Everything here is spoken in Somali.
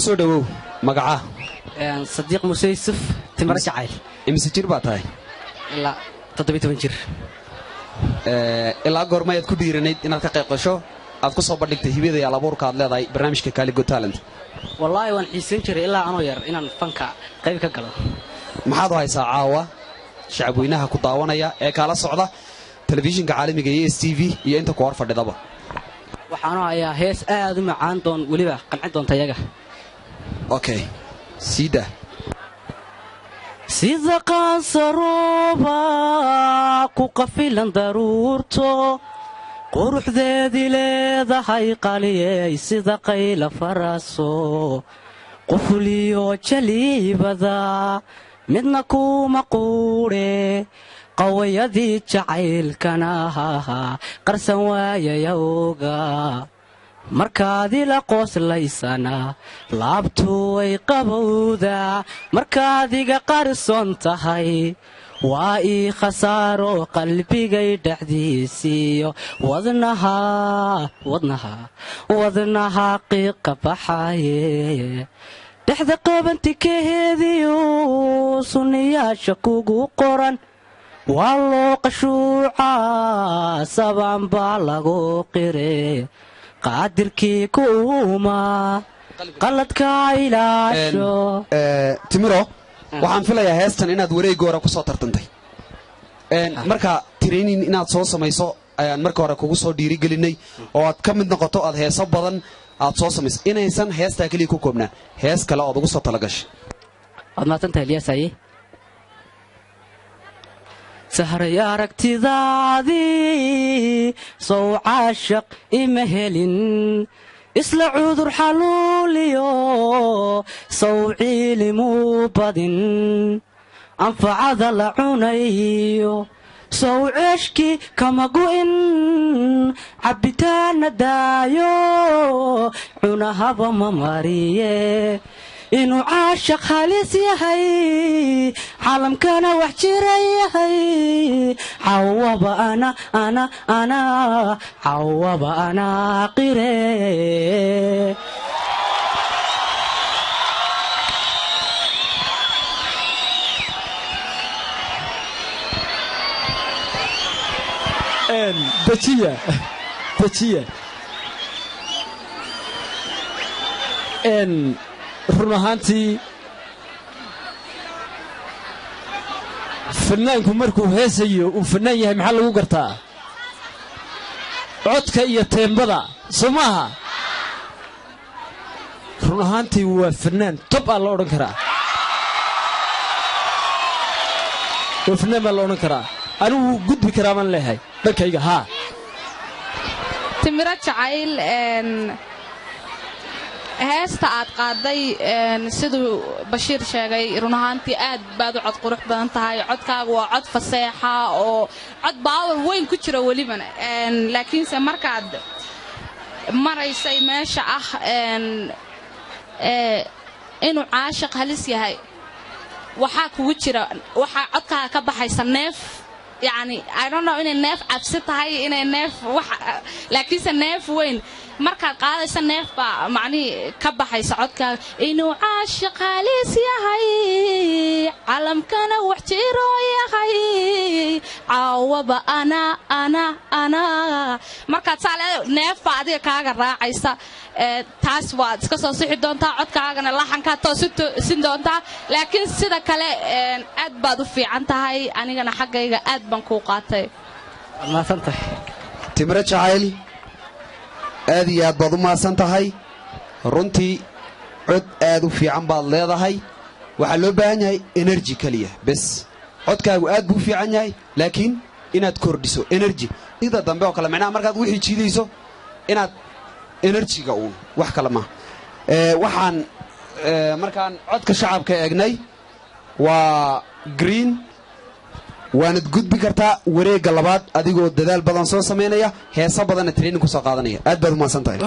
soo dhawow magaca صديق موسى يوسف تمر جعيل imse jir baa tahay ilaa 17 jir ilaa goormaad ku dhiiranayd inaad ka qayb qasho aad ku soo bandhigtay hibada iyo alabuurka aad leedahay barnaamijka Kaligo Talent wallahi waan xiisan jiray ilaa anoo yar inaan fanka qayb ka galo maxaad haysaa caawa shacabweynaha ku daawanaya ee kala socda telefishinka caalamiga ee STV iyo inta ku hor fadhidaba waxaan hayaa hees aad u macaan doon waliba qancin doonta iyaga okay sida sida qaansaroba ku qafilan daruurto quruxdeedii leedahay qaliyay sida qayla faraso qufuliyo jaliibada midna kuma quure qawayadii jacaylkana qarsan waayayowga markaadii la qoslaysana laabtu way qabowda markaadiga qarsoon tahay waa ii khasaaro qalbigay dhaxdiisiyo wadnaha qiiqa baxaye dhexda qabanti-keheediyo sunniyaasha kugu qoran waa loo qashuuca sabaan baa lagu qire qaadirkii kuuma qaladka ilaasho timiro waxaan filayaa heestan inaad wareeg hore ku soo tartantay marka training inaad soo samayso ayaan marka hore kugu soo dhiirigelinay oo aad ka mid noqoto aad heeso badan aad soo samayso inaysan heestaa kaliya ku koobnaan hees kale ood ugu soo talagashay aad maatantahay Ilyaasaye sahray aragtidaadii sow caashaq ima helin isla cudur xaluuliyo sow ciilimuu badin anfacada la cunayo sow ceeshkii kama gu'in cabbitaana daayo cunahaba ma mariye inuu caashaq halis yahay caalamkana wax jira yahay cawaba ana qire dajiya run ahaantii fanaanku markuu heesayo uu fanaan yahay maxaa lagu gartaa codka iyo teembada soo maaha run ahaantii waa fanaan tob aa la odhan karaa waa fanaan baa la odhan karaa anigu gudbi karaa baan leeyahay dhankayga haa timiro jacayl heesta aad qaaday siduu Bashiir sheegay run ahaantii aad baad u cod qurux badan tahay codkaagu waa cod faseexa oo cod power weyn ku jira walibana laakiinse markaad maraysay meesha inuu caashaq halis yahay waxa kugu jira waxa codkaaga ka baxaysa neef يعني I don't know inay neef cabsi tahay inay neef wax laakiinse neef weyn markaad qaadaysa neef baa macni ka baxaysa codka inuu caashaq halis yahay caalamkana wax jiro yahay caawaba ana markaad saale neef baa adiga kaaga raacaysa taas waad iska soo sixi doontaa codkaagana laxanka toosin doontaa laakiin sida kale aad baad u fiican tahay anigana xaggayga aad baan ku qaatay maasantahay timiro jacayl aad iyo aad baad u maasan tahay runtii cod aad u fiican baad leedahay waxaa loo baahan yahay energy kaliya bes codkaagu aad buu fiican yahay laakiin inaad kordhiso energy sida dambe oo kale macnaha markaad wixii jiidayso inaad energy-ga uu wax kale ma waxaan markaan codka shacabka eegnay waa green waanad gudbi kartaa wareegga labaad adigoo dadaal badan soo sameynaya heeso badanna training ku soo qaadanaya aad baad u maasan tahay